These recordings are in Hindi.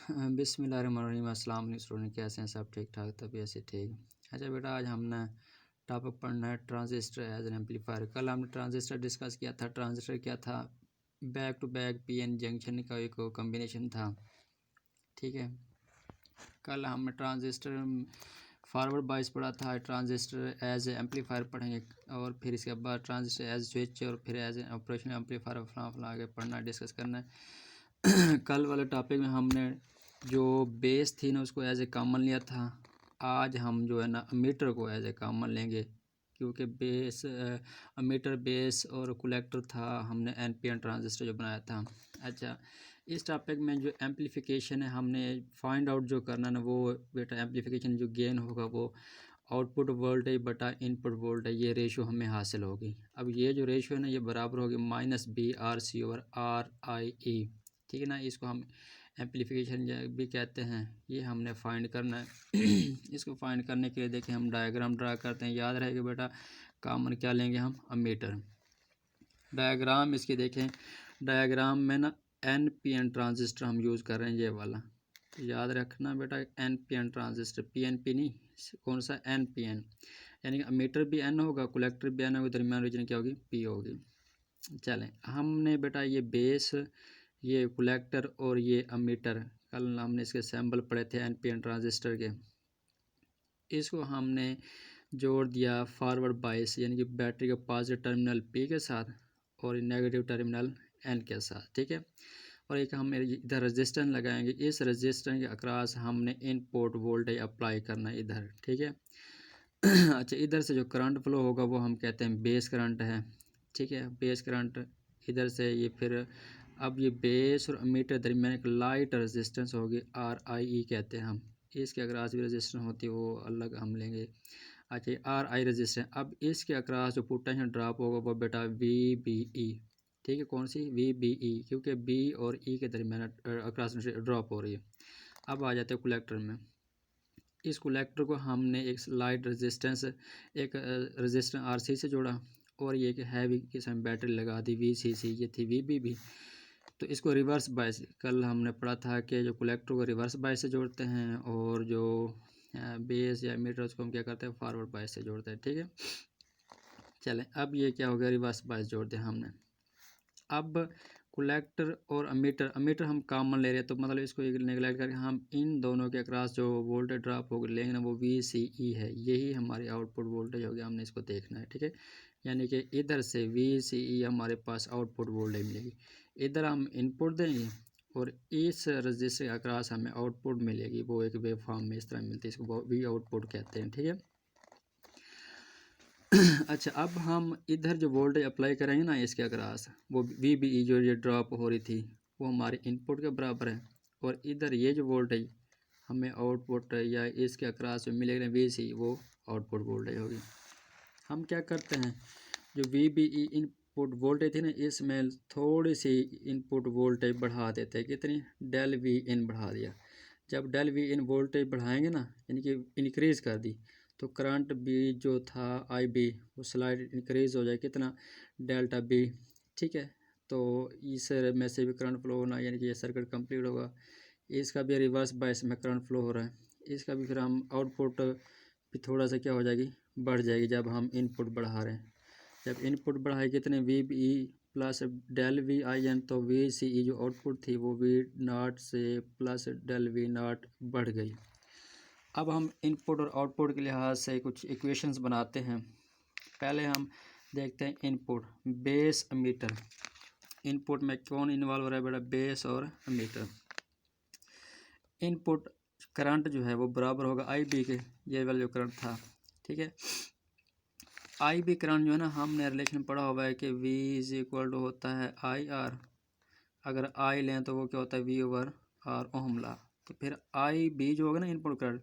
बिस्मिल्लाहिर्रहमानिर्रहीम। अस्सलाम वालेकुम स्टूडेंट, कैसे हैं सब? ठीक ठाक? तभी ऐसे ठीक। अच्छा बेटा, आज हमने टॉपिक पढ़ना है ट्रांजिस्टर एज एन एम्पलीफायर। कल हमने ट्रांजिस्टर डिस्कस किया था। ट्रांजिस्टर क्या था? Back to back PN junction का एक कॉम्बिनेशन था। ठीक है, कल हमने ट्रांजिस्टर फॉरवर्ड बायस पढ़ा था, ट्रांजिस्टर एज ए एम्पलीफायर पढ़ेंगे, और फिर इसके बाद ट्रांजिस्टर एज स्विच, और फिर एज ए ऑपरेशनल एम्पलीफायर फलां आगे पढ़ना डिस्कस करना है। कल वाले टॉपिक में हमने जो बेस थी ना उसको एज ए कॉमन लिया था। आज हम जो है ना अमीटर को एज ए कॉमन लेंगे, क्योंकि बेस अमीटर बेस और कलेक्टर था, हमने एनपीएन ट्रांजिस्टर जो बनाया था। अच्छा, इस टॉपिक में जो एम्पलीफिकेशन है हमने फाइंड आउट जो करना ना, वो बेटा एम्पलीफिकेशन जो गेन होगा वो आउटपुट वोल्टेज बटा इनपुट वोल्टेज, ये रेशो हमें हासिल होगी। अब ये जो रेशो है ना ये बराबर होगी -BRC/RIE। ठीक है ना, इसको हम एम्पलीफिकेशन भी कहते हैं। ये हमने फाइंड करना है। इसको फाइंड करने के लिए देखें हम डायग्राम ड्रा करते हैं। याद रहेगा बेटा, कॉमन क्या लेंगे हम? अमीटर। डायग्राम इसकी देखें, डायग्राम में ना एनपीएन ट्रांजिस्टर हम यूज़ कर रहे हैं, ये वाला। तो याद रखना बेटा, एनपीएन ट्रांजिस्टर, पीएनपी नहीं, कौन सा? एनपीएन। यानी कि अमीटर भी एन होगा, कलेक्टर भी एन होगा, दरमियान रीजन क्या होगी? पी होगी। चलें, हमने बेटा ये बेस, ये कलेक्टर और ये अमीटर, कल हमने इसके सैम्पल पढ़े थे एनपीएन ट्रांजिस्टर के। इसको हमने जोड़ दिया फॉरवर्ड बायस, यानी कि बैटरी के पॉजिटिव टर्मिनल पी के साथ और नेगेटिव टर्मिनल एन के साथ। ठीक है, और एक हम इधर रेजिस्टेंस लगाएंगे। इस रेजिस्टेंस के अक्रॉस हमने इनपुट वोल्टेज अप्लाई करना है इधर। ठीक है। अच्छा, इधर से जो करंट फ्लो होगा वो हम कहते हैं बेस करंट है। ठीक है, बेस करंट इधर से ये फिर अब ये बेस और अमीटर दरमियान एक लाइट रेजिस्टेंस होगी, RIE कहते हैं हम। इसके अक्रॉस भी रेजिस्टेंस होती है, वो अलग हम लेंगे। अच्छा, RI रेजिस्टेंस। अब इसके अक्रॉस जो पोटेंशियल ड्रॉप होगा वो बेटा VBE। ठीक है, कौन सी? VBE, क्योंकि B और E के दरमियान अक्रॉस ड्रॉप हो रही है। अब आ जाते हैं कलेक्टर में। इस कलेक्टर को हमने एक लाइट रेजिस्टेंस, एक रेजिस्टेंस RC से जोड़ा, और ये एक हैवी किस्म बैटरी लगा दी VCC, ये थी VBB। तो इसको रिवर्स बायस, कल हमने पढ़ा था कि जो कलेक्टर को रिवर्स बायस से जोड़ते हैं, और जो बेस या मीटर उसको हम क्या करते हैं? फॉरवर्ड बायस से जोड़ते हैं। ठीक है, चलें, अब ये क्या हो गया? रिवर्स बायस जोड़ दिया हमने। अब कलेक्टर और अमीटर हम कॉमन ले रहे हैं, तो मतलब इसको नेगलेक्ट करके हम इन दोनों के अक्रॉस जो वोल्टेज ड्रॉप होगा लेंगे ना, वो VCE है। यही हमारी आउटपुट वोल्टेज होगी, हमने इसको देखना है। ठीक है, यानी कि इधर से VCE हमारे पास आउटपुट वोल्टेज मिलेगी। इधर हम इनपुट देंगे और इस रजिस्टर के अक्रॉस हमें आउटपुट मिलेगी, वो एक वेव फॉर्म में इस तरह मिलती है, इसको V आउटपुट कहते हैं। ठीक है। अच्छा, अब हम इधर जो वोल्टेज अप्लाई करेंगे ना इसके अक्रॉस, वो VBE जो ये ड्रॉप हो रही थी वो हमारे इनपुट के बराबर है, और इधर ये जो वोल्टेज हमें आउटपुट या इसके अक्रॉस में मिलेगा VCE, वो आउटपुट वोल्टेज होगी। हम क्या करते हैं, जो VBE इनपुट वोल्टेज थी ना, इसमें थोड़ी सी इनपुट वोल्टेज बढ़ा देते हैं। कितनी? ΔVin बढ़ा दिया। जब ΔVin वोल्टेज बढ़ाएंगे ना, यानी कि इनक्रीज़ कर दी, तो करंट भी जो था IB वो स्लाइड इंक्रीज़ हो जाए। कितना? ΔB। ठीक है, तो इस में से भी करंट फ्लो होना, यानी कि ये सर्किट कंप्लीट होगा। इसका भी रिवर्स बायस में करंट फ्लो हो रहा है, इसका भी फिर हम आउटपुट भी थोड़ा सा क्या हो जाएगी? बढ़ जाएगी, जब हम इनपुट बढ़ा रहे हैं। जब इनपुट बढ़ाए कितने? VBE प्लस ΔVin, तो VCE जो आउटपुट थी वो V0 से प्लस ΔV0 बढ़ गई। अब हम इनपुट और आउटपुट के लिहाज से कुछ इक्वेशंस बनाते हैं। पहले हम देखते हैं इनपुट, बेस अमीटर। इनपुट में कौन इन्वॉल्व हो रहा है बेटा? बेस और अमीटर। इनपुट करंट जो है वो बराबर होगा IB के, ये वाला जो करंट था। ठीक है, IB करंट जो है ना, हमने रिलेशन पढ़ा हुआ है कि V इज इक्वल टू होता है IR। अगर I लें तो वो क्या होता है? V/R, ohm law. तो फिर IB जो होगा ना इनपुट करंट,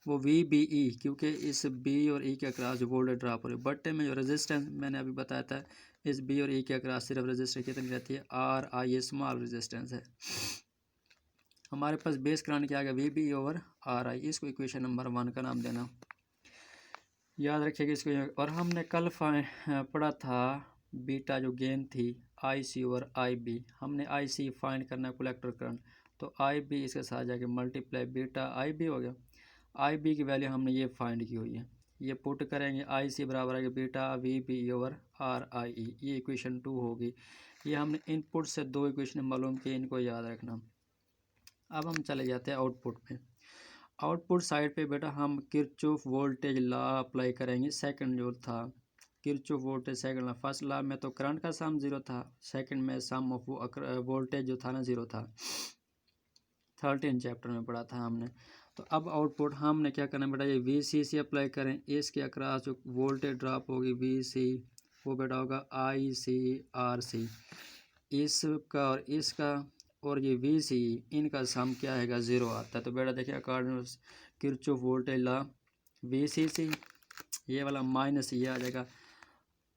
वो VBE, क्योंकि इस B और E के अक्रॉस जो वोल्टेज ड्रॉप हो रही है। बट्टे में जो रेजिस्टेंस मैंने अभी बताया था, इस B और E के अक्रॉस सिर्फ रेजिस्टेंस कितनी रहती है? RI, ये स्मॉल रेजिस्टेंस है। हमारे पास बेस करंट क्या आ गया? VBE/RI। इसको इक्वेशन नंबर 1 का नाम देना, याद रखिएगा इसको। और हमने कल पढ़ा था बीटा जो गेन थी आई सी और आई बी। हमने आई सी फाइंड करना है कलेक्टर करंट, तो आई बी इसके साथ जाके मल्टीप्लाई बीटा आई बी हो गया। आई बी की वैल्यू हमने ये फाइंड की हुई है, ये पुट करेंगे, आई सी बराबर है beta V B over R I E, ये इक्वेशन 2 होगी। ये हमने इनपुट से 2 इक्वेशन मालूम की, इनको याद रखना। अब हम चले जाते हैं आउटपुट में। आउटपुट साइड पे बेटा हम किरचॉफ वोल्टेज लॉ अप्लाई करेंगे। सेकंड जो था Kirchhoff voltage second law, first law में तो करंट का सम 0 था, सेकंड में सम ऑफ वोल्टेज जो था ना 0 था। 13 चैप्टर में पढ़ा था हमने। तो अब आउटपुट हमने क्या करना है बेटा, ये वी सी सी अप्लाई करें, इसके अक्रॉस जो वोल्टेज ड्रॉप होगी वी सी, वो बेटा होगा आई सी आर सी, इसका और इसका, और ये वी सी इनका सम क्या है 0 आता है। तो बेटा देखिए according Kirchhoff voltage law V C C, ये वाला माइनस ये आ जाएगा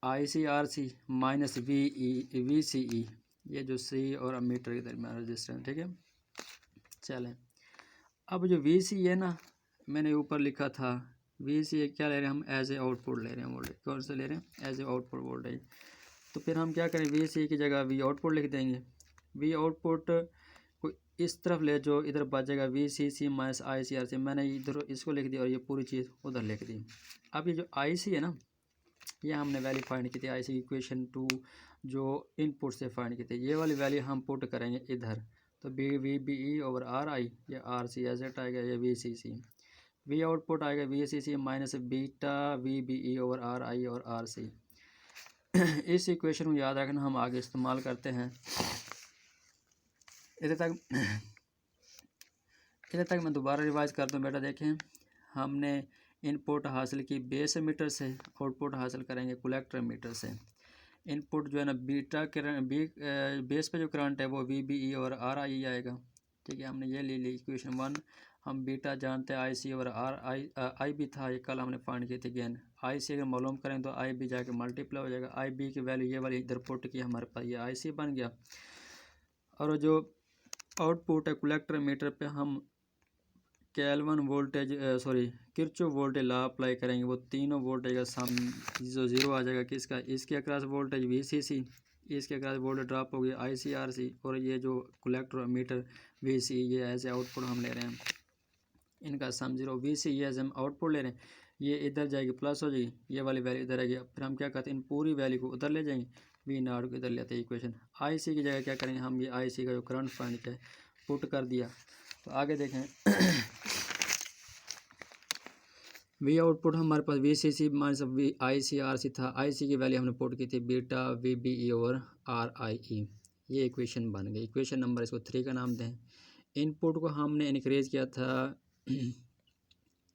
I C R C minus V C E, ये जो सी और अमीटर के दरमियान रेजिस्टेंस, ठीक है। चलें, अब जो वी सी है ना, मैंने ऊपर लिखा था वी सी क्या ले रहे हैं हम, एज ए आउटपुट ले रहे हैं वोल्टेज। कौन सा ले रहे हैं, एज ए आउटपुट वोल्टेज। तो फिर हम क्या करें, वी सी की जगह वी आउटपुट लिख देंगे। वी आउटपुट को इस तरफ ले जो इधर बचेगा V C C minus I C R C, मैंने इधर इसको लिख दिया और ये पूरी चीज़ उधर लिख दी। अब ये जो आई सी है ना, ये हमने वैल्यू फाइंड की थी आई सी इक्वेशन 2 जो इनपुट से फाइंड की थी, ये वाली वैल्यू हम पुट करेंगे इधर। तो B V B E over R I, ये आर सी एज एट आएगा, ये V C C. V output आएगा V C C minus beta V B E over R I और आर सी। इस इक्वेशन को याद रखना, हम आगे इस्तेमाल करते हैं। इधर तक मैं दोबारा रिवाइज करता हूँ बेटा। देखें, हमने इनपुट हासिल की बेस मीटर से, आउटपुट हासिल करेंगे कलेक्टर मीटर से। इनपुट जो है ना बीटा करंट, बेस पे जो करंट है वो वी बी ई और आर आई आएगा, ठीक है। हमने ये ले ली इक्वेशन 1। हम बीटा जानते हैं आई सी और आर आई बी था, ये कल हमने फाइंड की थी। गेन आई सी अगर मालूम करें तो आई बी जाके मल्टीप्लाई हो जाएगा, आई बी की वैल्यू ये वाली इधर पुट की, हमारे पास ये आई सी बन गया। और जो आउटपुट है कलेक्टर मीटर पे हम kelvin voltage Kirchhoff voltage law apply करेंगे। वो तीनों वोल्टेज का सम जो 0 आ जाएगा किसका, इसके अक्रॉस वोल्टेज वी सी सी, इसके अक्रॉस वोल्टेज ड्रॉप हो गया आई सी आर सी, और ये जो कलेक्टर मीटर वी सी, ये ऐसे आउटपुट हम ले रहे हैं, इनका सम 0। वी सी ये हम आउटपुट ले रहे हैं, ये इधर जाएगी प्लस हो जाएगी, ये वाली वैल्यू इधर आएगी। फिर हम क्या करते हैं, इन पूरी वैल्यू को उधर ले जाएंगे, वी नॉट को इधर लेते हैं इक्वेशन। आई सी की जगह क्या करेंगे हम, ये आई सी का जो करंट पॉइंट है पुट कर दिया। तो आगे देखें, वी आउटपुट हमारे पास V C C minus V I C R C था, आई सी की वैल्यू हमने पुट की थी beta V B E over R I E, ये इक्वेशन बन गई। इक्वेशन नंबर इसको 3 का नाम दें। इनपुट को हमने इनक्रीज किया था,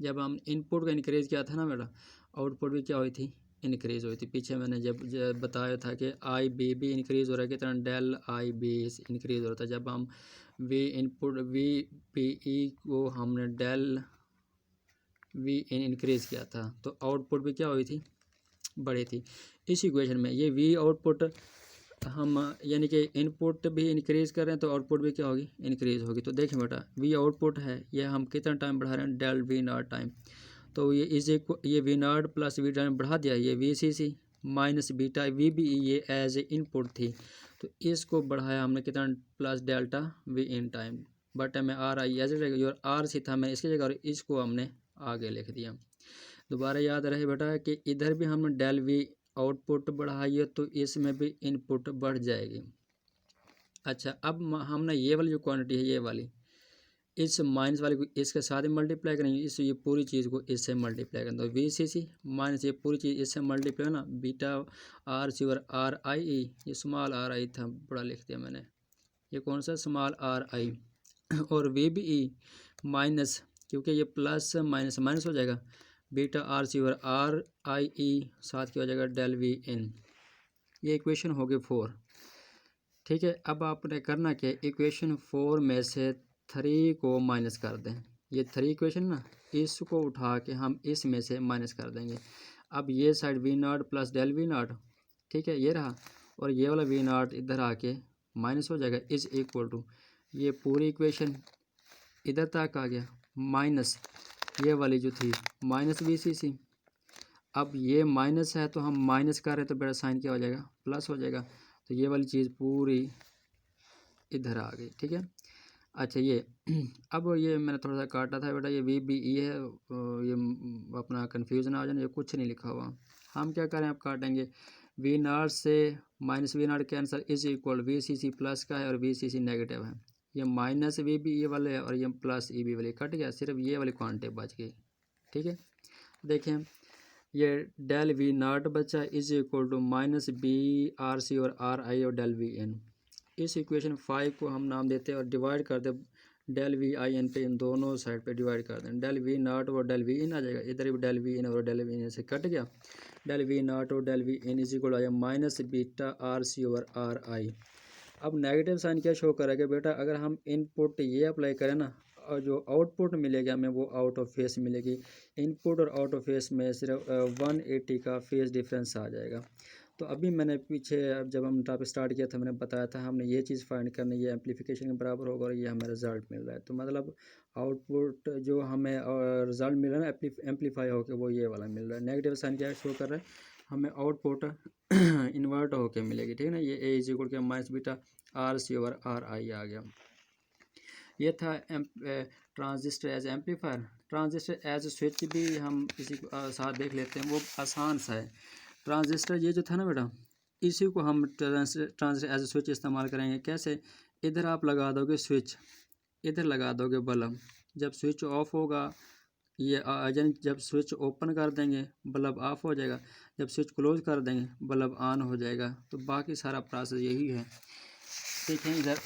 जब हम इनपुट को इनक्रीज किया था ना बेटा, आउटपुट भी क्या हुई थी, इनक्रीज हुई थी। पीछे मैंने जब बताया था कि आई बी भी इनक्रीज हो रहा है, कितना डेल आई बी इनक्रीज हो रहा था। जब हम we input V P E को हमने डेल वी इनक्रीज किया था, तो आउटपुट भी क्या हुई थी, बढ़ी थी। इस इक्वेशन में ये वी आउटपुट हम यानी कि इनपुट भी इंक्रीज़ कर रहे हैं तो आउटपुट भी क्या होगी, इंक्रीज़ होगी। तो देखें बेटा, वी आउटपुट है, ये हम कितना टाइम बढ़ा रहे हैं, डेल वी नॉट टाइम। तो ये ये V not plus V time बढ़ा दिया, ये V C C minus beta V B, ये एज ए इनपुट थी, तो इसको बढ़ाया हमने कितना, plus delta V in time, but में आर आई एज ए और आर सी था, मैं इसकी जगह और इसको हमने आगे लिख दिया। दोबारा याद रहे बेटा कि इधर भी हमने डेल वी आउटपुट बढ़ाई है तो इसमें भी इनपुट बढ़ जाएगी। अच्छा, अब हमने ये वाली जो क्वांटिटी है, ये वाली इस माइनस वाले को इसके साथ ही मल्टीप्लाई करेंगे, इस ये पूरी चीज़ को इससे मल्टीप्लाई करेंगे, तो वी सी सी माइनस ये पूरी चीज़ इससे मल्टीप्लाई ना, बीटा आर सी और आर आई ई, ये स्मॉल आर आई था, बड़ा लिख दिया मैंने, ये कौन सा स्मॉल आर आई, और वी बी ई माइनस, क्योंकि ये प्लस माइनस माइनस हो जाएगा, बीटा आर सी और आर आई ई साथ की हो जाएगा डेल वी इन। ये इक्वेशन हो गई 4, ठीक है। अब आपने करना क्या, इक्वेशन 4 में से 3 को माइनस कर दें। ये 3 इक्वेशन ना, इसको उठा के हम इस में से माइनस कर देंगे। अब ये side V not plus del V not, ठीक है, ये रहा, और ये वाला वी नॉट इधर आके माइनस हो जाएगा, इज इक्वल टू ये पूरी इक्वेशन इधर तक आ गया, माइनस ये वाली जो थी माइनस वी सी सी। अब ये माइनस है तो हम माइनस कर रहे हैं तो बेटा साइन क्या हो जाएगा, प्लस हो जाएगा। तो ये वाली चीज़ पूरी इधर आ गई, ठीक है। अच्छा ये अब ये मैंने थोड़ा सा काटा था बेटा, ये VBE है, ये अपना कन्फ्यूज़न आ जाए, ये कुछ नहीं लिखा हुआ। हम क्या करें, अब काटेंगे V0 से -V0 cancer is equal VCC plus का है और VCC नेगेटिव है। ये माइनस VBE वाले है और ये प्लस EB वाले कट गया, सिर्फ ये वाली क्वांटिटी बच गई, ठीक है। देखें ये डेल V0 बचा इज इक्वल टू -BRC और RI और डेल VN। इस इक्वेशन 5 को हम नाम देते हैं और डिवाइड कर दे डेल VIN पे, इन दोनों साइड पे डिवाइड कर दें। डेल V0 और डेल VN आ जाएगा, इधर भी डेल VN और डेल VN से कट गया। डेल V0 और डेल VN इज इक्वल आ जाएगा minus beta RC over RI। अब नेगेटिव साइन क्या शो करेगा बेटा, अगर हम इनपुट ये अप्लाई करें ना, और जो आउटपुट मिलेगा हमें वो आउट ऑफ फेस मिलेगी। इनपुट और आउट ऑफ फेस में सिर्फ 180 का फेस डिफरेंस आ जाएगा। तो अभी मैंने पीछे जब हम टॉपिक स्टार्ट किया था मैंने बताया था हमने ये चीज़ फाइंड करनी, ये एम्पलीफिकेशन के बराबर होगा और ये हमें रिजल्ट मिल रहा है। तो मतलब आउटपुट जो हमें रिजल्ट मिल रहा है ना एम्पलीफाई होकर, वो ये वाला मिल रहा है। नेगेटिव साइन क्या शो कर रहा है, हमें आउटपुट इन्वर्ट होकर मिलेगी, ठीक है ना। ये A इज इक्वल के minus beta RC over RI आ गया। ये था transistor as amplifier. Transistor as switch भी हम इसी साथ देख लेते हैं, वो आसान सा है। ट्रांजिस्टर ये जो था ना बेटा, इसी को हम ट्रांजिस्टर एज स्विच इस्तेमाल करेंगे। कैसे, इधर आप लगा दोगे स्विच, इधर लगा दोगे बल्ब। जब स्विच ऑफ होगा ये जब स्विच ओपन कर देंगे बल्ब ऑफ हो जाएगा, जब स्विच क्लोज कर देंगे बल्ब ऑन हो जाएगा। तो बाकी सारा प्रोसेस यही है। देखें इधर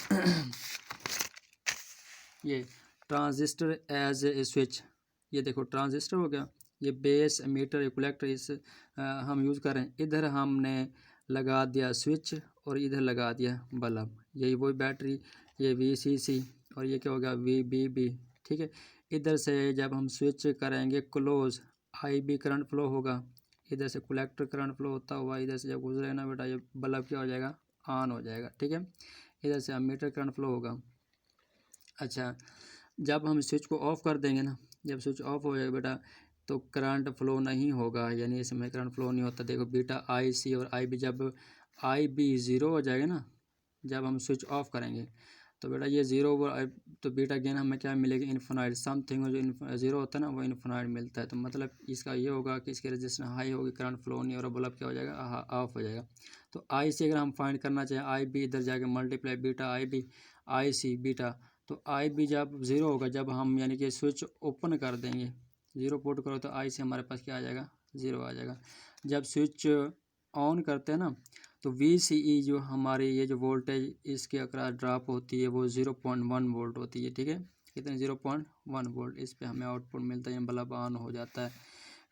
ये ट्रांजिस्टर एज ए स्विच, ये देखो ट्रांजिस्टर हो गया, ये बेस मीटर कलेक्टर इस हम यूज़ कर रहे हैं। इधर हमने लगा दिया स्विच और इधर लगा दिया बल्ब, यही वही बैटरी, ये VCC और ये क्या हो गया VBB, ठीक है। इधर से जब हम स्विच करेंगे क्लोज, IB करंट फ्लो होगा, इधर से कलेक्टर करंट फ्लो होता हुआ इधर से जब गुजरे ना बेटा, ये बल्ब क्या हो जाएगा, ऑन हो जाएगा, ठीक है। इधर से मीटर करंट फ्लो होगा। अच्छा जब हम स्विच को ऑफ़ कर देंगे ना, जब स्विच ऑफ हो जाएगा बेटा तो करंट फ्लो नहीं होगा, यानी इसमें करंट फ्लो नहीं होता। देखो बीटा IC और IB, जब IB ज़ीरो हो जाएगा ना, जब हम स्विच ऑफ करेंगे तो बेटा ये ज़ीरो, तो बीटा गेन हमें क्या मिलेगी, इन्फिनाइट। समथिंग जो ज़ीरो होता है ना वो इन्फिनाइट मिलता है। तो मतलब इसका ये होगा कि इसकी रेजिस्टेंस हाई होगी, करंट फ्लो नहीं हो रहा, बल्ब क्या हो जाएगा, ऑफ हो जाएगा। तो IC अगर हम फाइंड करना चाहें, IB इधर जाके multiply beta IB IC beta, तो IB जब ज़ीरो होगा, जब हम यानी कि स्विच ओपन कर देंगे, ज़ीरो पुट करो तो IC हमारे पास क्या आ जाएगा, ज़ीरो आ जाएगा। जब स्विच ऑन करते हैं ना तो VCE जो हमारी ये जो वोल्टेज इसके अक्रॉस ड्रॉप होती है वो 0.1 वोल्ट होती है, ठीक है। कितने, 0.1 वोल्ट। इस पे हमें आउटपुट मिलता है, बल्ब ऑन हो जाता है।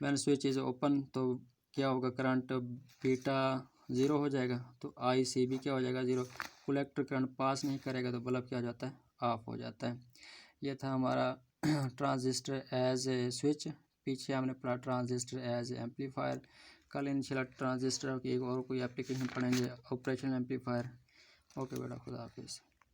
व्हेन स्विच इज़ ओपन तो क्या होगा, करंट बीटा ज़ीरो हो जाएगा, तो IC भी क्या हो जाएगा, ज़ीरो। कलेक्टर करंट पास नहीं करेगा तो बल्ब क्या हो जाता है, ऑफ हो जाता है। ये था हमारा ट्रांजिस्टर एज ए स्विच। पीछे हमने पढ़ा ट्रांजिस्टर एज एम्पलीफायर। कल इंशाल्लाह ट्रांजिस्टर की एक और कोई एप्लीकेशन पढ़ेंगे, ऑपरेशनल एम्पलीफायर। ओके बेटा, खुदा हाफिज़।